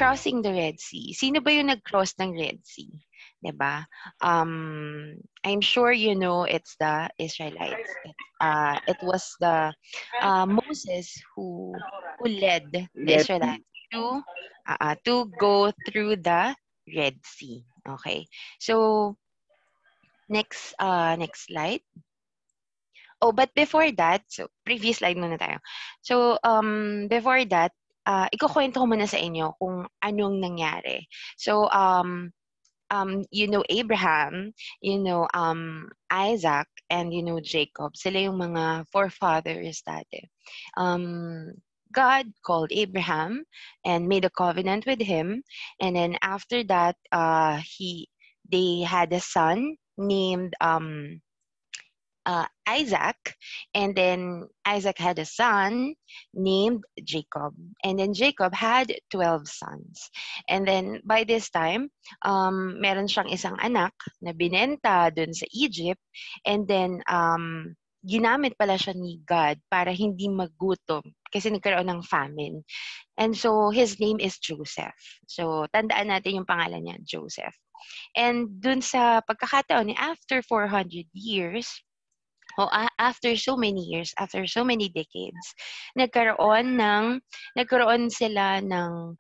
crossing the Red Sea. Sino ba yung nag-cross ng Red Sea? 'Di ba? I'm sure you know it's the Israelites. It was the Moses who led the Yes. Israelites to go through the Red Sea. Okay. So next slide. Oh, but before that, so previous slide muna tayo. So before that, ikukwento ko muna sa inyo kung anong nangyari. So you know Abraham, you know Isaac, and you know Jacob. Sila yung mga forefathers dati. God called Abraham and made a covenant with him, and then after that, they had a son named Isaac, and then Isaac had a son named Jacob, and then Jacob had 12 sons. And then by this time, meron siyang isang anak na binenta dun sa Egypt, and then ginamit pala siya ni God para hindi magutom kasi nagkaroon ng famine. And so his name is Joseph. So tandaan natin yung pangalan niya, Joseph. And dun sa pagkakataon ni after 400 years, after so many years, after so many decades, nagkaroon sila ng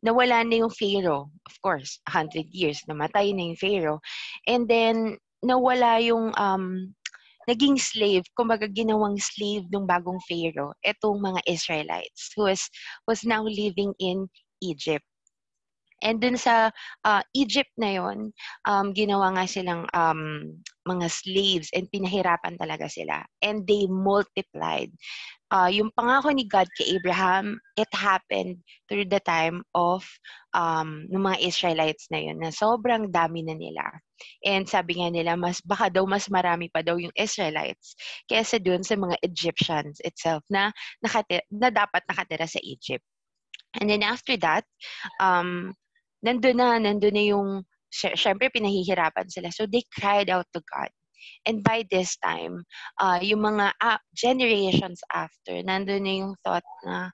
nawala na yung Pharaoh. Of course, 100 years, namatay na yung Pharaoh. And then, nawala yung naging slave, kumbaga ginawang slave ng bagong Pharaoh, etong mga Israelites who was now living in Egypt. And dun sa Egypt na yon, ginawa nga silang mga slaves and pinahirapan talaga sila. And they multiplied. Yung pangako ni God kay Abraham, it happened through the time of ng mga Israelites na yun, na sobrang dami na nila. And sabi nga nila, baka daw mas marami pa daw yung Israelites kaysa dun sa mga Egyptians itself na dapat nakatira sa Egypt. And then after that, nandun na yung, syempre pinahihirapan sila. So they cried out to God. And by this time, yung mga generations after, nandun na yung thought na,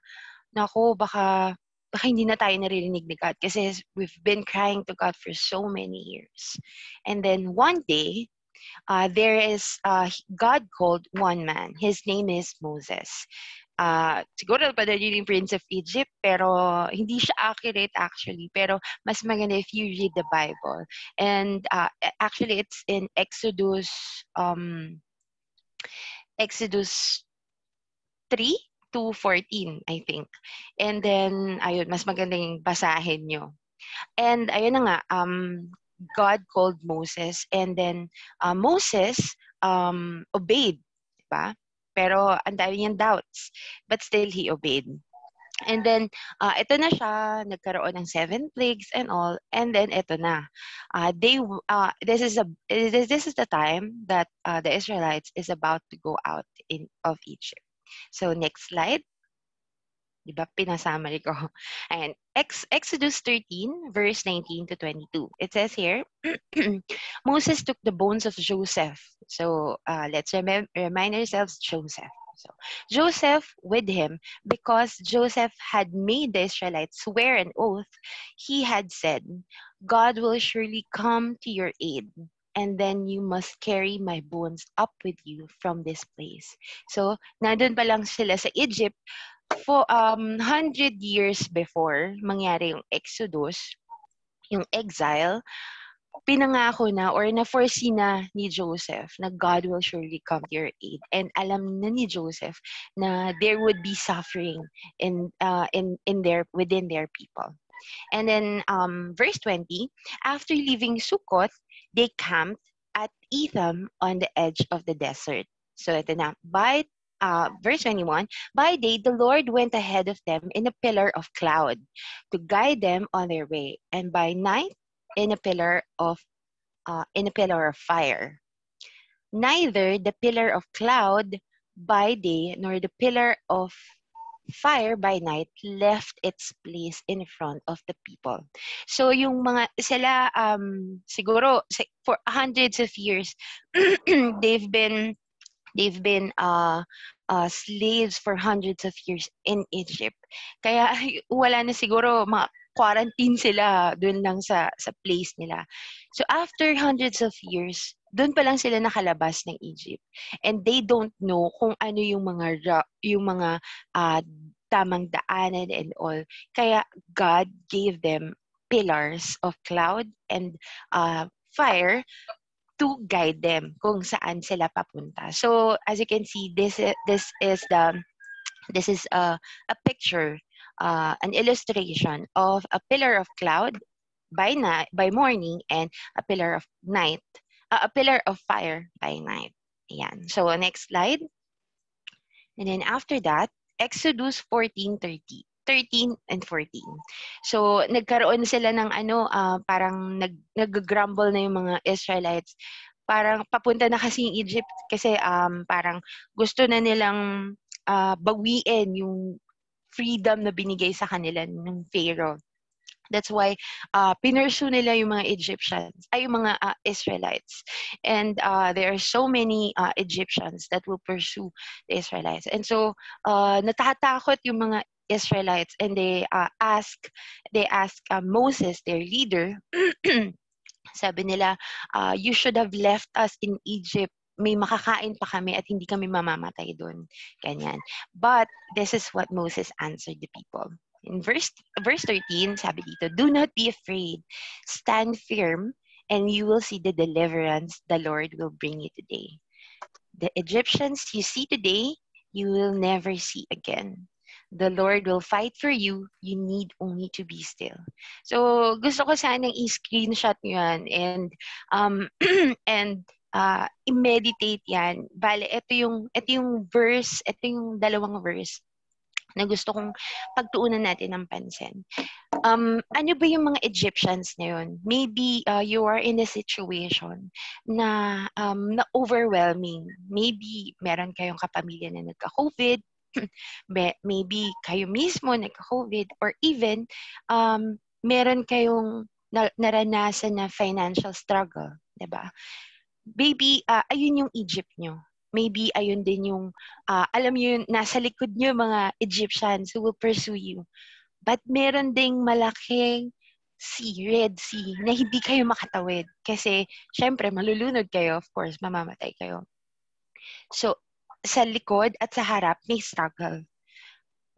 naku, baka hindi na tayo naririnig ni God kasi we've been crying to God for so many years. And then one day, God called one man. His name is Moses. Siguro pa yung Prince of Egypt, pero hindi siya accurate actually. Pero mas maganda if you read the Bible. And actually, it's in Exodus 3-14, I think. And then, ayun, mas magandang basahin nyo. And ayun na nga, God called Moses, and then Moses obeyed, diba? Pero ang dami niyang doubts, but still he obeyed. And then ito na siya, nagkaroon ng 7 plagues and all, and then ito na. This is the time that the Israelites is about to go out of Egypt. So next slide. Diba, pinasummary ko. And Exodus 13, verse 19 to 22. It says here, Moses took the bones of Joseph. So let's remind ourselves Joseph. So Joseph with him, because Joseph had made the Israelites swear an oath, he had said, God will surely come to your aid, and then you must carry my bones up with you from this place. So nandun pa lang sila sa Egypt, for 100 years before mangyari yung Exodus, yung exile, pinangako na or na-foresee na ni Joseph na God will surely come to your aid. And alam na ni Joseph na there would be suffering within their people. And then verse 20, after leaving Sukkot, they camped at Etham on the edge of the desert. So ito na, verse 21, by day the Lord went ahead of them in a pillar of cloud to guide them on their way, and by night in a pillar of fire. Neither the pillar of cloud by day nor the pillar of fire by night left its place in front of the people. So yung mga sila siguro for hundreds of years they've been They've been slaves for hundreds of years in Egypt. Kaya wala na siguro quarantine sila doon lang sa place nila. So after hundreds of years, doon pa lang sila nakalabas ng Egypt. And they don't know kung ano yung mga tamang daanan and all. Kaya God gave them pillars of cloud and fire to guide them kung saan sila papunta. So as you can see, this is a picture, an illustration of a pillar of cloud by night, by morning, and a pillar of night, a pillar of fire by night. Ayan. So next slide. And then after that, Exodus 14:30. 13 and 14. So nagkaroon sila ng parang nag-grumble na yung mga Israelites. Parang papunta na kasi yung Egypt kasi parang gusto na nilang bawiin yung freedom na binigay sa kanila ng Pharaoh. That's why pinursue nila yung mga Egyptians, ay yung mga Israelites. And there are so many Egyptians that will pursue the Israelites. And so natatakot yung mga Israelites, and they ask Moses, their leader, sabi nila, you should have left us in Egypt. May makakain pa kami at hindi kami mamamatay doon. Ganyan. But this is what Moses answered the people. In verse 13, sabi dito, do not be afraid. Stand firm and you will see the deliverance the Lord will bring you today. The Egyptians you see today, you will never see again. The Lord will fight for you. You need only to be still. So, gusto ko sanang i-screenshot nyo yan and and i-meditate yan. Bale, ito yung verse, ito yung dalawang verse na gusto kong pagtuunan natin ng pansin. Ano ba yung mga Egyptians na yun? Maybe you are in a situation na overwhelming. Maybe meron kayong kapamilya na nagka-COVID, maybe kayo mismo nagka-COVID, or even meron kayong naranasan na financial struggle, 'di ba? Maybe ayun yung Egypt nyo. Maybe ayun din yung alam niyo yun, nasa likod niyo mga Egyptians who will pursue you. But meron ding malaking sea, Red Sea, na hindi kayo makatawid. Kasi, syempre, malulunod kayo, of course, mamamatay kayo. So, sa likod at sa harap, may struggle.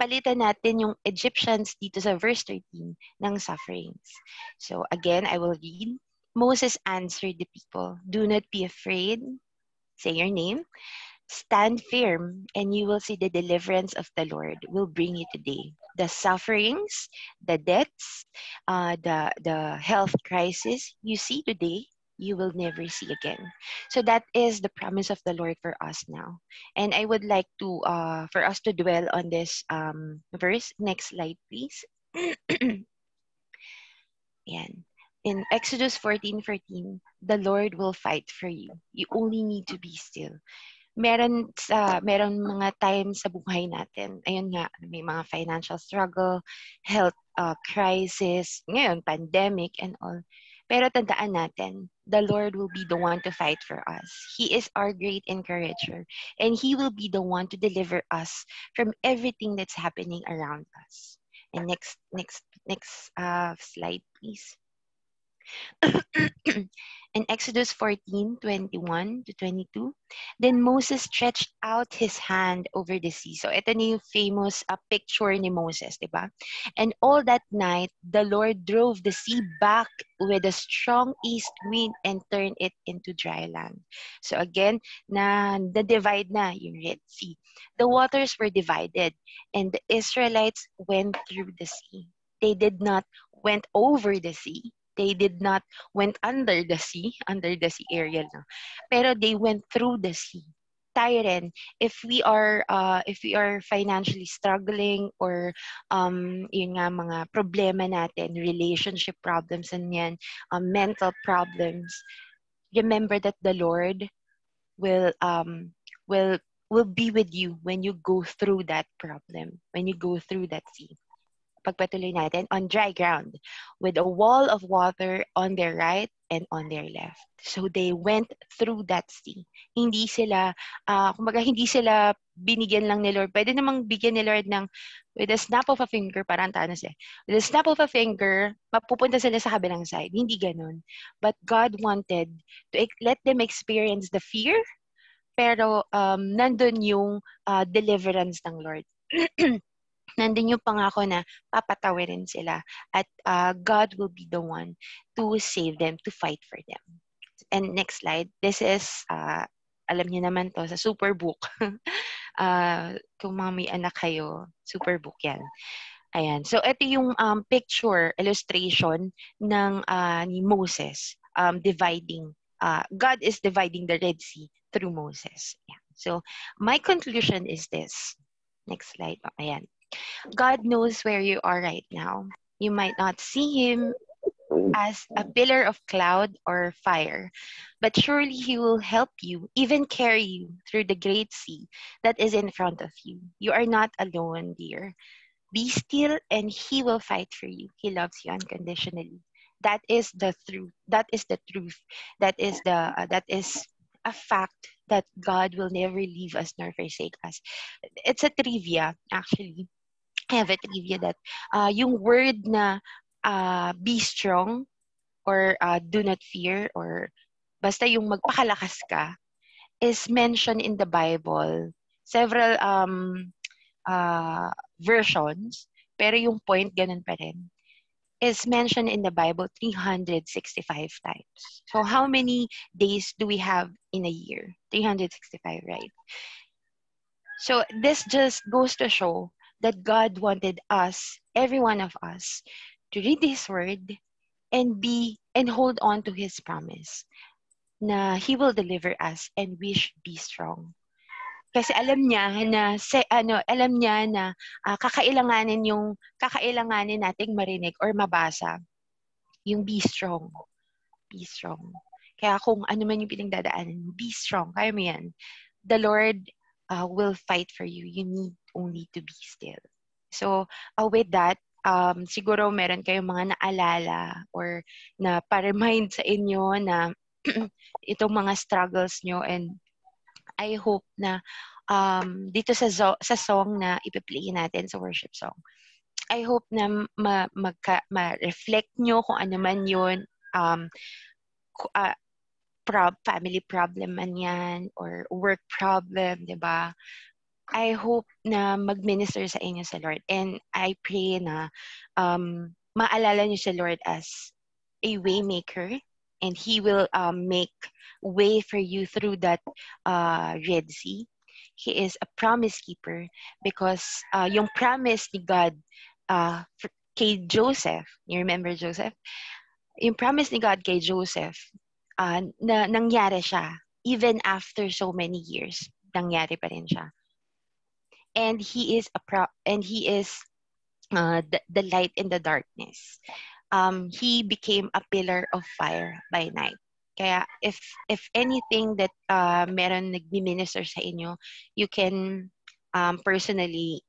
Palitan natin yung Egyptians dito sa verse 13 ng sufferings. So, again, I will read. Moses answered the people, do not be afraid. Say your name. Stand firm, and you will see the deliverance of the Lord will bring you today. The sufferings, the deaths, the health crisis you see today, you will never see again. So that is the promise of the Lord for us now. And I would like to for us to dwell on this verse. Next slide, please. Yan. In Exodus 14:14, the Lord will fight for you. You only need to be still. Meron mga times sa buhay natin, ayun nga, may mga financial struggle, health crisis, ngayon, pandemic and all. Pero tandaan natin, the Lord will be the one to fight for us. He is our great encourager, and He will be the one to deliver us from everything that's happening around us. And next slide, please. In Exodus 14:21 to 22, then Moses stretched out his hand over the sea. So ito na yung famous picture ni Moses, di ba? And all that night, the Lord drove the sea back with a strong east wind and turned it into dry land. So again, na-divide na yung Red Sea. The waters were divided, and the Israelites went through the sea. They did not went over the sea. They did not went under the sea area lang. Pero they went through the sea. Tayo rin, if we are financially struggling or yun nga mga problema natin, relationship problems and yan, mental problems, remember that the Lord will be with you when you go through that problem, when you go through that sea. Pagpatuloy natin, on dry ground, with a wall of water on their right and on their left. So they went through that sea. Hindi sila, kumbaga hindi sila binigyan lang ni Lord. Pwede namang bigyan ni Lord ng with a snap of a finger, parang Thanos eh. With a snap of a finger, mapupunta sila sa kabilang side. Hindi ganun. But God wanted to let them experience the fear, pero nandun yung deliverance ng Lord. Nandun yung pangako na papatawirin sila at God will be the one to save them, to fight for them. And next slide. This is, alam niyo naman to, sa Superbook. Kung mga may anak kayo, Superbook yan. Ayan. So, ito yung picture, illustration ng ni Moses dividing. God is dividing the Red Sea through Moses. Yeah. So, my conclusion is this. Next slide. Ayan. God knows where you are right now. You might not see Him as a pillar of cloud or fire, but surely He will help you, even carry you through the great sea that is in front of you. You are not alone, dear. Be still, and He will fight for you. He loves you unconditionally. That is the truth. That is the truth. That is a fact that God will never leave us nor forsake us. It's a trivia, actually. I have a trivia that yung word na be strong or do not fear or basta yung magpakalakas ka is mentioned in the Bible. Several versions, pero yung point ganun pa rin, is mentioned in the Bible 365 times. So how many days do we have in a year? 365, right? So this just goes to show that God wanted us, every one of us, to read His Word and hold on to His promise na He will deliver us and we should be strong. Kasi alam niya na kakailanganin nating marinig or mabasa yung be strong. Be strong. Kaya kung ano man yung pinagdadaanan, be strong. Kaya mo yan. The Lord will fight for you. You need only to be still. So, with that, siguro meron kayong mga naalala or na pa-remind sa inyo na itong mga struggles nyo, and I hope na dito sa song na ipi-play natin sa worship song, I hope na ma-reflect nyo kung ano man yun, family problem man yan or work problem, di ba? I hope na mag-minister sa inyo sa Lord. And I pray na maalala niyo sa Lord as a way maker, and He will make way for you through that Red Sea. He is a promise keeper because yung promise ni God kay Joseph, you remember Joseph? Yung promise ni God kay Joseph, na nangyari siya. Even after so many years, nangyari pa rin siya. And He is the light in the darkness. He became a pillar of fire by night. Kaya if anything that meron nagmi-minister sa inyo, you can personally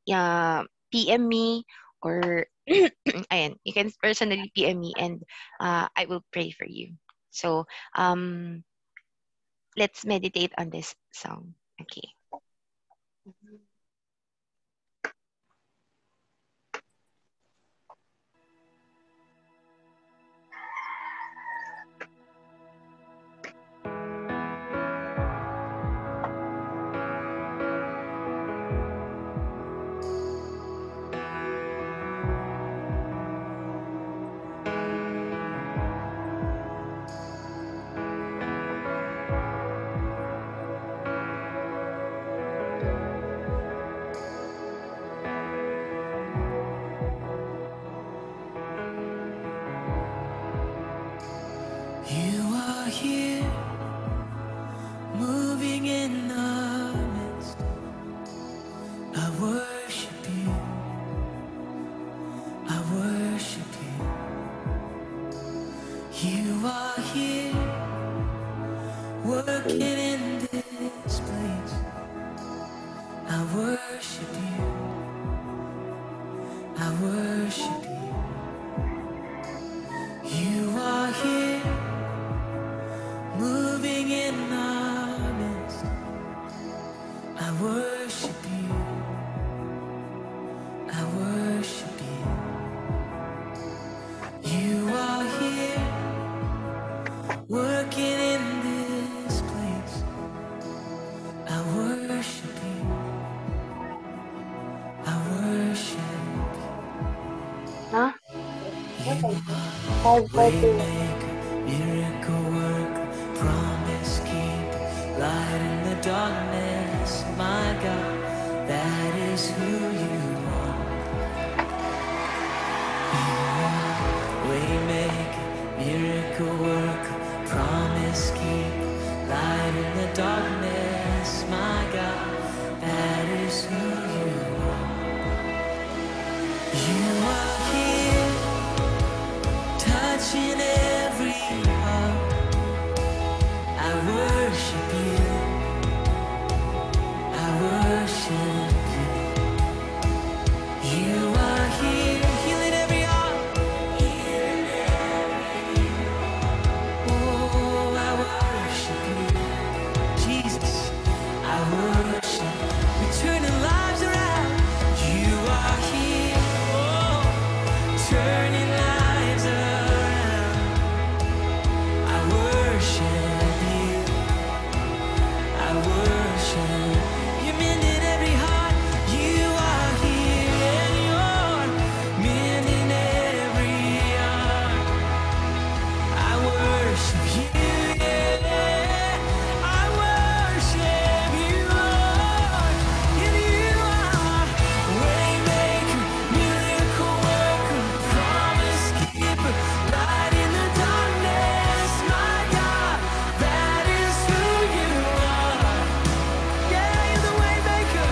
PM me or ayan, you can personally PM me and I will pray for you. So let's meditate on this song. Okay. I worship you. I worship you. You are here, working in this place. I worship you. I worship you. Huh? You are waymaker, miracle worker, promise keeper, light in the darkness. My God, that is who you are. Waymaker, miracle worker, promise keeper, light in the darkness. My God, that is who you are. You are here, touching every heart. I worship you. I worship you. You are here, healing every heart. Oh, I worship you, Jesus. I worship, you're turning lives around. You are here, oh, turning lives around. I worship you. I worship. You're mending every heart. You are here, and you're mending every heart. I worship you, yeah. I worship you, Lord. And you are waymaker, miracle worker, promise keeper, light in the darkness. My God, that is who you are. Yeah, you're the waymaker,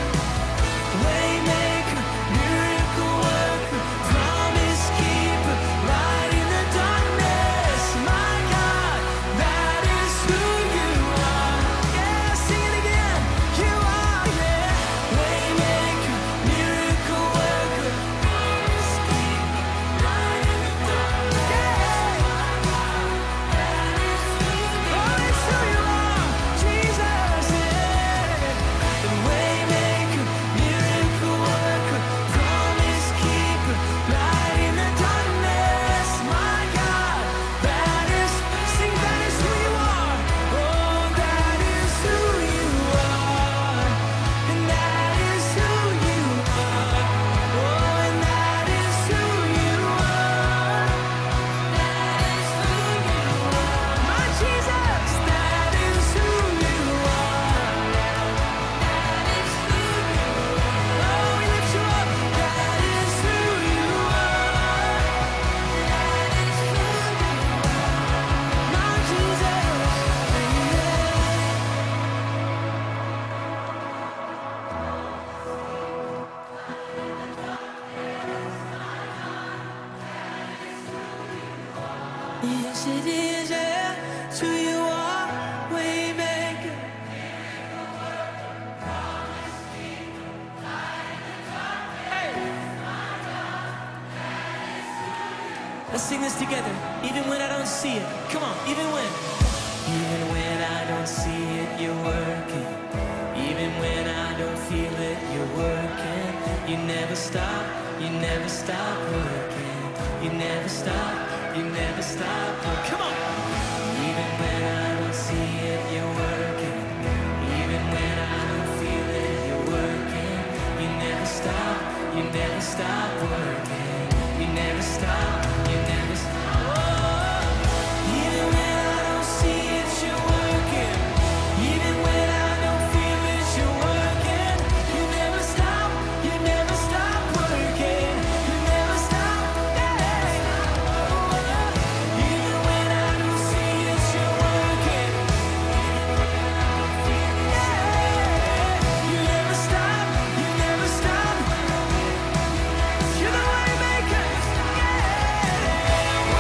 waymaker, miracle worker, promise keeper, light in the darkness. My God, that is who you are. Yeah, sing it again. You are, yeah, waymaker, miracle worker, promise keeper, light in the darkness. Oh, it's who you are, Jesus. Yeah. Waymaker, miracle worker, promise keeper, light in the darkness. My God, that is, sing, that is who you are. Oh, that is who you are. And that is who you are. Oh, and that is who you are. That is who you are. My Jesus, that is who you are. That is who you are. Oh, we lift you up. That is who you are. That is who you are. My Jesus. Yes, it is, yeah. It's who you are, waymaker. Let's sing this together, even when I don't see it. Come on, even when I don't see it, you're working. Even when I don't feel it, you're working. You never stop working. You never stop working. Come on. Even when I don't see it, you're working. Even when I don't feel it, you're working. You never stop working. You never stop. Oh, even when I don't see it, you're working. Even when I don't feel it, you're working. You never stop working. You never stop, yeah. Even when I don't see it, you're working. Yeah. You never stop. You're the way maker. Yeah.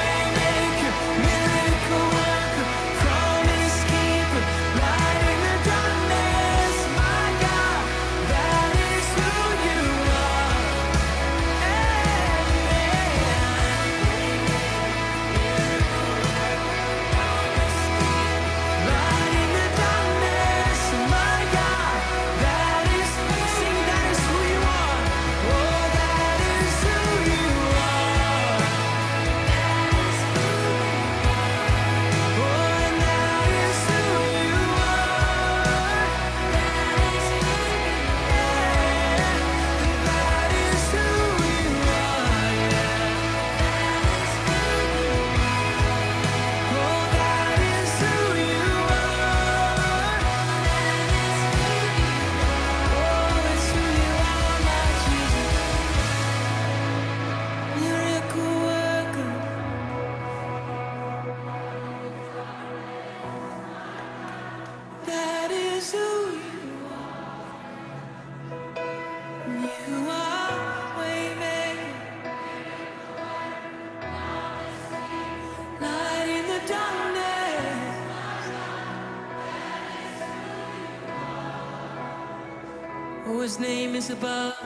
Oh, his name is above.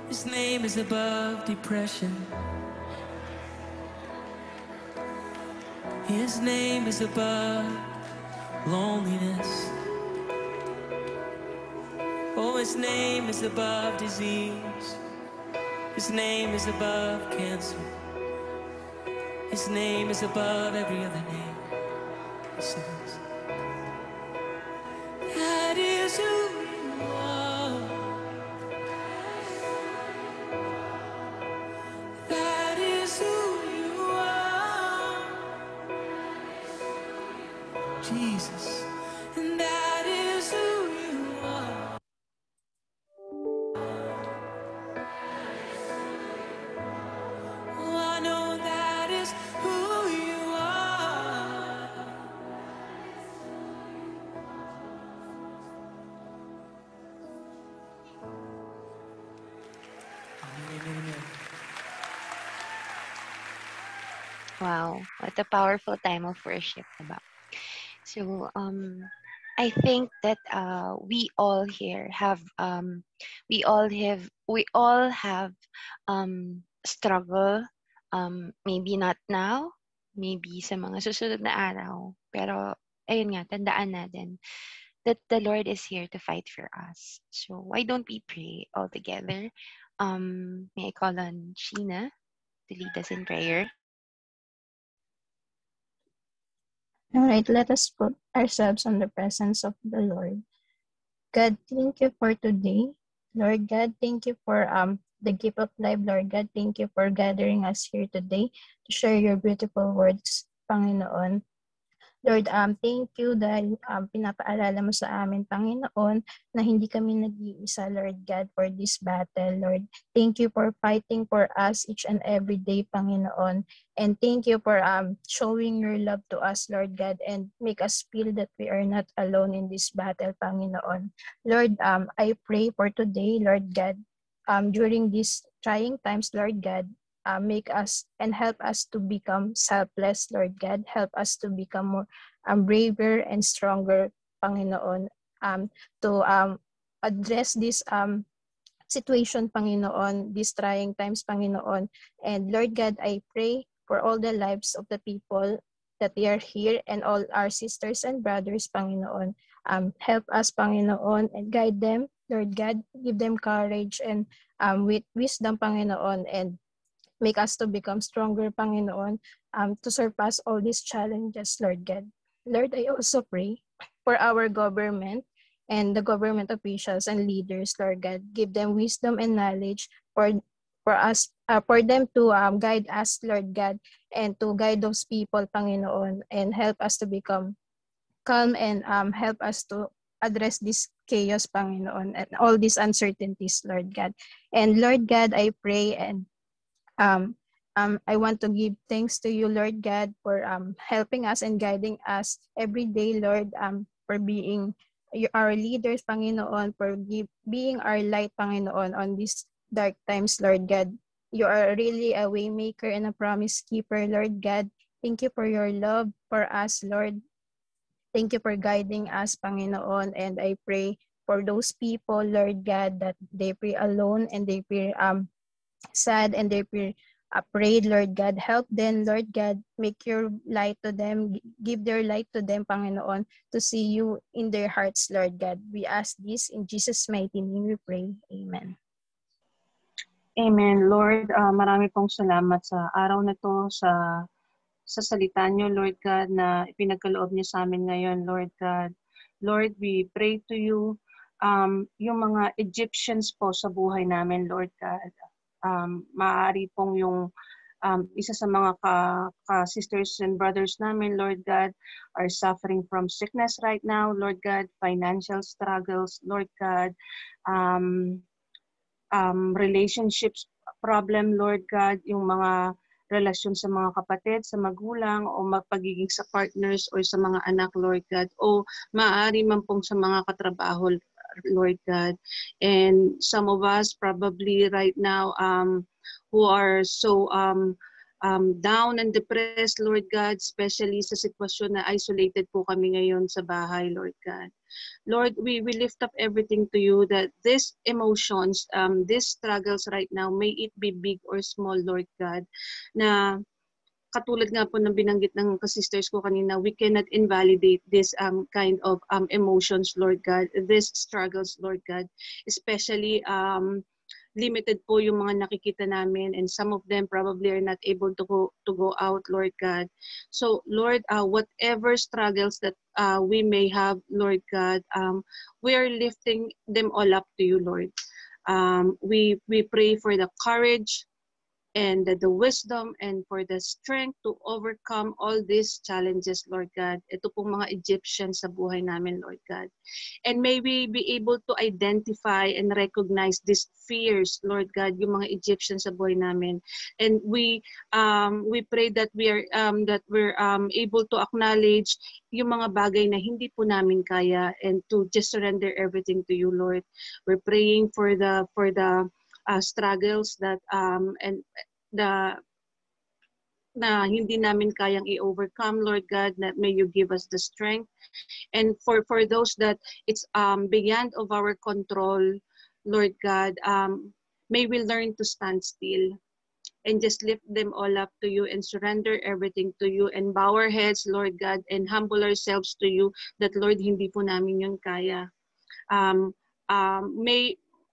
His name is above depression. His name is above loneliness. Oh, his name is above disease. His name is above cancer. His name is above every other name. He says, that is who you are. That is who you are. Jesus. And that is who you are. Oh, I know that is who you are. Amen, amen, amen. Wow, what a powerful time of worship, diba? So I think that we all here have struggle, maybe not now, maybe sa mga susunod na araw, pero ayun nga, tandaan natin that the Lord is here to fight for us. So why don't we pray all together? May I call on Sheena to lead us in prayer? All right, let us put ourselves in the presence of the Lord. God, thank you for today. Lord God, thank you for the gift of life. Lord God, thank you for gathering us here today to share your beautiful words, Panginoon. Lord, thank you dahil pinapaalala mo sa amin, Panginoon, na hindi kami nag-iisa, Lord God, for this battle, Lord. Thank you for fighting for us each and every day, Panginoon. And thank you for showing your love to us, Lord God, and make us feel that we are not alone in this battle, Panginoon. Lord, I pray for today, Lord God, during these trying times, Lord God, make us and help us to become selfless, Lord God. Help us to become more braver and stronger, Panginoon, to address this situation, Panginoon, these trying times, Panginoon. And Lord God, I pray for all the lives of the people that they are here and all our sisters and brothers, Panginoon. Help us, Panginoon, and guide them, Lord God. Give them courage and with wisdom, Panginoon, and make us to become stronger, Panginoon, to surpass all these challenges, Lord God. Lord, I also pray for our government and the government officials and leaders, Lord God. Give them wisdom and knowledge for us, for them to guide us, Lord God, and to guide those people, Panginoon, and help us to become calm and help us to address this chaos, Panginoon, and all these uncertainties, Lord God. And Lord God, I pray and I want to give thanks to you, Lord God, for helping us and guiding us every day, Lord, for being our leaders, Panginoon, for being our light, Panginoon, on these dark times, Lord God. You are really a way maker and a promise keeper, Lord God. Thank you for your love for us, Lord. Thank you for guiding us, Panginoon, and I pray for those people, Lord God, that they pray alone and they pray sad and they feel afraid, Lord God. Help them, Lord God. Make your light to them. Give their light to them, Panginoon, to see you in their hearts, Lord God. We ask this in Jesus' mighty name we pray. Amen. Amen. Lord, marami pong salamat sa araw na to, sa salita niyo, Lord God, na ipinagkaloob niyo sa amin ngayon, Lord God. Lord, we pray to you, yung mga Egyptians po sa buhay namin, Lord God. Maaari pong yung isa sa mga ka-sisters and brothers namin, Lord God, are suffering from sickness right now, Lord God, financial struggles, Lord God, relationships problem, Lord God, yung mga relasyon sa mga kapatid, sa magulang, o pagiging sa partners or sa mga anak, Lord God, o maaari man pong sa mga katrabaho, Lord God. And some of us probably right now who are so down and depressed, Lord God, especially sa sitwasyon na isolated po kami ngayon sa bahay, Lord God. Lord, we lift up everything to you, that these emotions, these struggles right now, may it be big or small, Lord God, na katulad nga po ng binanggit ng kasisters ko kanina, we cannot invalidate this kind of emotions, Lord God, these struggles, Lord God, especially limited po yung mga nakikita namin, and some of them probably are not able to go out, Lord God. So Lord, whatever struggles that we may have, Lord God, we are lifting them all up to you, Lord. We pray for the courage and the wisdom and for the strength to overcome all these challenges, Lord God. Ito pong mga Egyptians sa buhay namin, Lord God. And may we be able to identify and recognize these fears, Lord God, yung mga Egyptians sa buhay namin. And we pray that we're able to acknowledge yung mga bagay na hindi po namin kaya, and to just surrender everything to you, Lord. We're praying for the struggles that and na hindi namin kayang i-overcome, Lord God, that may you give us the strength. And for those that it's beyond of our control, Lord God, may we learn to stand still and just lift them all up to you and surrender everything to you and bow our heads, Lord God, and humble ourselves to you, that Lord, hindi po namin yun kaya.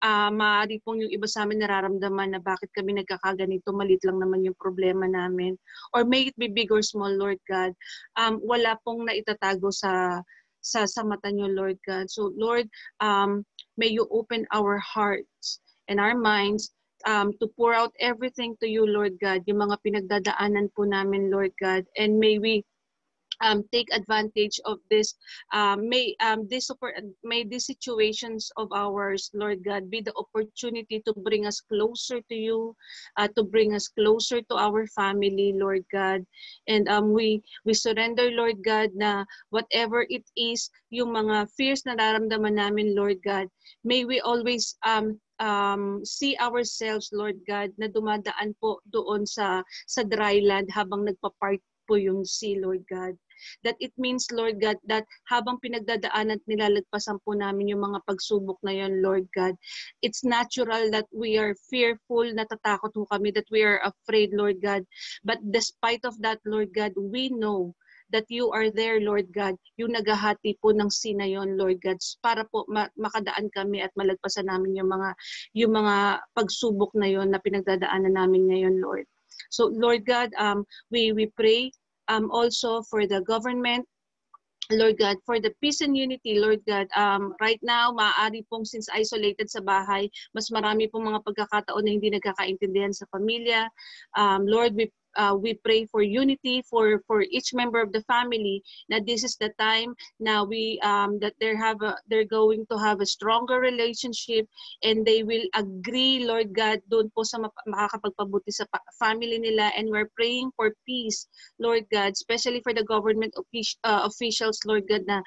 Maaari pong yung iba sa amin nararamdaman na bakit kami nagkakaganito, malit lang naman yung problema namin. Or may it be big or small, Lord God. Wala pong naitatago sa mata niyo, Lord God. So Lord, may you open our hearts and our minds to pour out everything to you, Lord God, yung mga pinagdadaanan po namin, Lord God. And may we take advantage of this. May these situations of ours, Lord God, be the opportunity to bring us closer to you, to bring us closer to our family, Lord God. And we surrender, Lord God, na whatever it is, yung mga fears na nararamdaman namin, Lord God, may we always see ourselves, Lord God, na dumadaan po doon sa dry land habang nagpa-part po yung sea, Lord God. That it means, Lord God, that habang pinagdadaanan at nilalagpasan po namin yung mga pagsubok na yun, Lord God, it's natural that we are fearful, natatakot po kami, that we are afraid, Lord God. But despite of that, Lord God, we know that you are there, Lord God, yung naghahati po ng sea na yun, Lord God, para po makadaan kami at malagpasan namin yung mga pagsubok na yun na pinagdadaanan namin ngayon, Lord. So Lord God, we pray also for the government, Lord God, for the peace and unity, Lord God. Right now, maaari pong since isolated sa bahay, mas marami pong mga pagkakataon na hindi nagkakaintindihan sa pamilya. Lord, we pray for unity for each member of the family, na this is the time na that they're going to have a stronger relationship, and they will agree, Lord God, doon po sa makakapagpabuti sa family nila. And we're praying for peace, Lord God, especially for the government officials, Lord God, na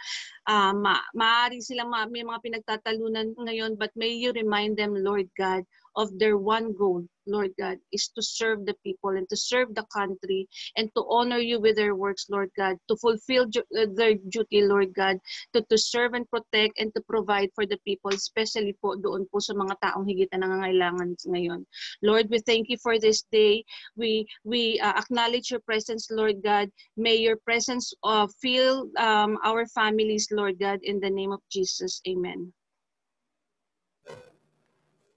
maaari silang may mga pinagtatalunan ngayon, but may you remind them, Lord God, of their one goal, Lord God, is to serve the people and to serve the country and to honor you with their works, Lord God, to fulfill their duty, Lord God, to serve and protect and to provide for the people, especially po doon po sa mga taong higit na nangangailangan ngayon. Lord, we thank you for this day. We acknowledge your presence, Lord God. May your presence fill our families, Lord God, in the name of Jesus. Amen.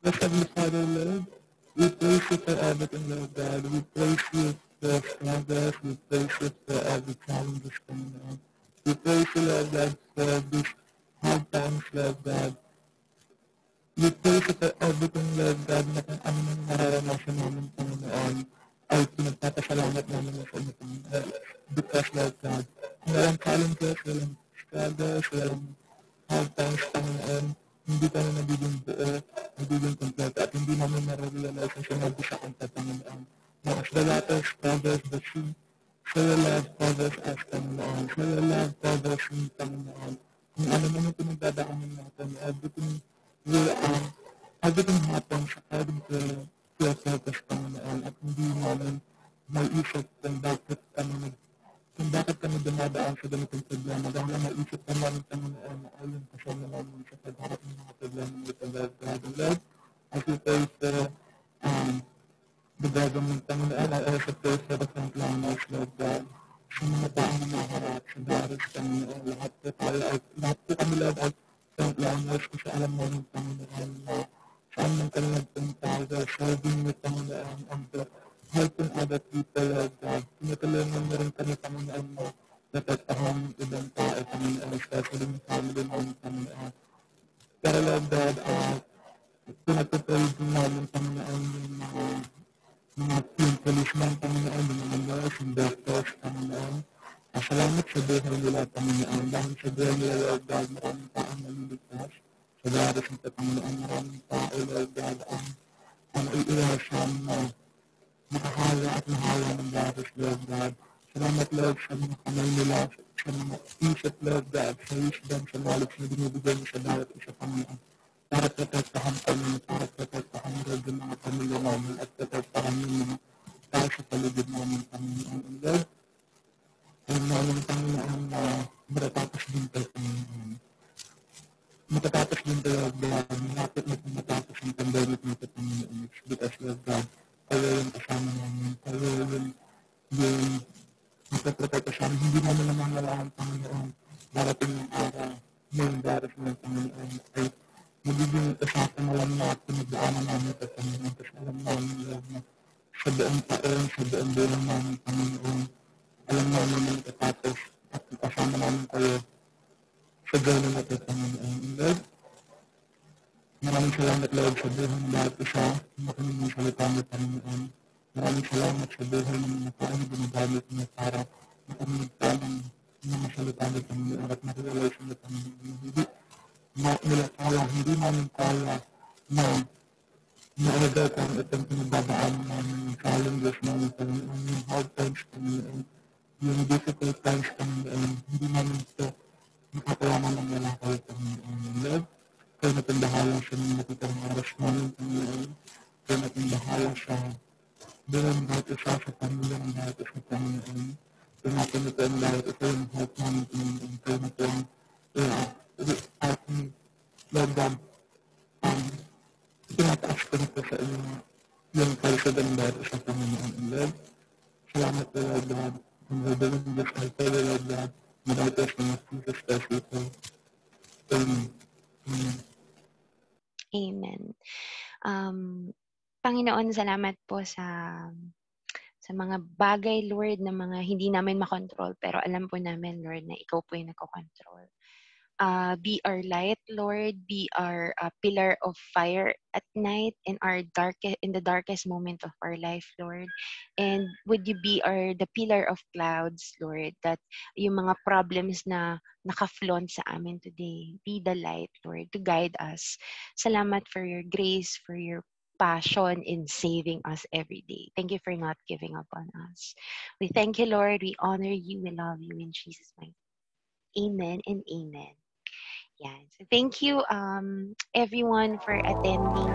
Blessed Heavenly Father, Lord, we praise you for everything, Lord God. We praise you for struggles. We praise you for every challenge that's coming on. We praise you, Lord God, for these hard times, Lord God. We praise you for everything, Lord God, na kung ano nang nararanasan namin, Panginoon, ay pinagpapasalamat namin sa inyo, Panginoon. Because, Lord God, walang challenges, walang struggles, walang hard times, Panginoon, hindi ka na nagiging buo, nagiging kompleto, at hindi namin nare-realize ang sinabi sa kanta, Panginoon. Now, as the latter covers the sea, so your love covers us, Panginoon. So your love covers me, Panginoon. Kung ano man yung pinagdadaanan natin, everything happens according to your purpose, Panginoon, at hindi namin may isip kung bakit kami dumadaan sa ganitong problema. Dahil ang naisip ka namin Panginoon na ayon kasama namin sa pagharap ng mga problema nito, Lord God. And Lord, as we pray for the government, Panginoon, I also pray for the frontliners, Lord God. Sa mga taong namaharap sa daras, Panginoon, lahat po kami, Lord, ay frontliners kasi alam mo ng Panginoon na saan man kami nagpunta, serving with Panginoon, and helping other people, Lord God. Tinutulungan mo rin kami, Panginoon, mo natatahang ibang tao, Panginoon, especially yung family namin, Panginoon. Pero, Lord God, pinatutulog din namin, Panginoon, yung yung policeman, Panginoon, yung mga nurse, yung doctors, Panginoon. Salamat sa buhay nila, Panginoon. Dahil sa buhay nila, Lord God, maraming taong naliligtas. Sa daras nito, Panginoon, maraming tao, Lord God, ang iiwasan na makahala at mahala ng daras, Lord God. Salamat, Lord, sa mga kamay nila, sa mga isip, Lord God, sa wisdom, sa knowledge na binibigay mo sa bawat isa, Panginoon. Para protektahan kami, para protektahan Lord yung mga pamilya namin at protektahan yung mga tao sa paligid namin, Panginoon. And Lord, alam namin, Panginoon, na matatapos din tayo, Panginoon. Matatapos din tayo, Lord God. Malapit na matapos ang pandemic nito, Panginoon. It's because, Lord God, kayo yung kasama namin. Kayo yung magpaprotekta sa amin. Hindi namin namamalaan, Panginoon. Darating yung araw, yung darating ng Panginoon ay magiging usapan na lang na pinagdaanan namin sa Panginoon. Kasi alam namin, Lord, na sa buong taon, sa buong bulan namin, Panginoon, alam namin na matatapos at kasama namin kayo sa dulo na ito, Panginoon. Lord, maraming salamat, Lord, sa buhay ng lahat isa, makinig ng salita mo, Panginoon. Maraming salamat sa buhay ng mga tao na ginagamit mo para makinig ka ng mga salita mo, Panginoon, at makilalay sa Panginoon. Hindi namin kaya na maalagaan itong pinagdadaanan namin, yung challenges namin, Panginoon, yung hard times, Panginoon, yung difficult times, Panginoon, hindi namin ito makakayaman ng wala kayo, Panginoon. Lord, kayo natin bahala sa mga nakitang oras namin, Panginoon, kayo natin bahala sa bilang bawat isa sa pamilya ng bawat isa, Panginoon, kayo natin ito ang bawat isa yung hope namin, Panginoon, kayo natin ating Lord God, pinataas ko nito sa inyo yung kalsada ng bawat isa, Panginoon. Lord, salamat po, Lord God. Ang gagawin ng Diyos ay tayo, Lord God. Madalitas ng Jesus Christ ito. Amen. Amen. Amen. Panginoon, salamat po sa mga bagay, Lord, na mga hindi namin makontrol. Pero alam po namin, Lord, na ikaw po yung nagkocontrol. Be our light, Lord. Be our pillar of fire at night in the darkest moment of our life, Lord. And would you be the pillar of clouds, Lord, that yung mga problems na naka-flaunt sa amin today, be the light, Lord, to guide us. Salamat for your grace, for your passion in saving us every day. Thank you for not giving up on us. We thank you, Lord. We honor you. We love you in Jesus' name. Amen and amen. Yeah. So thank you, everyone, for attending.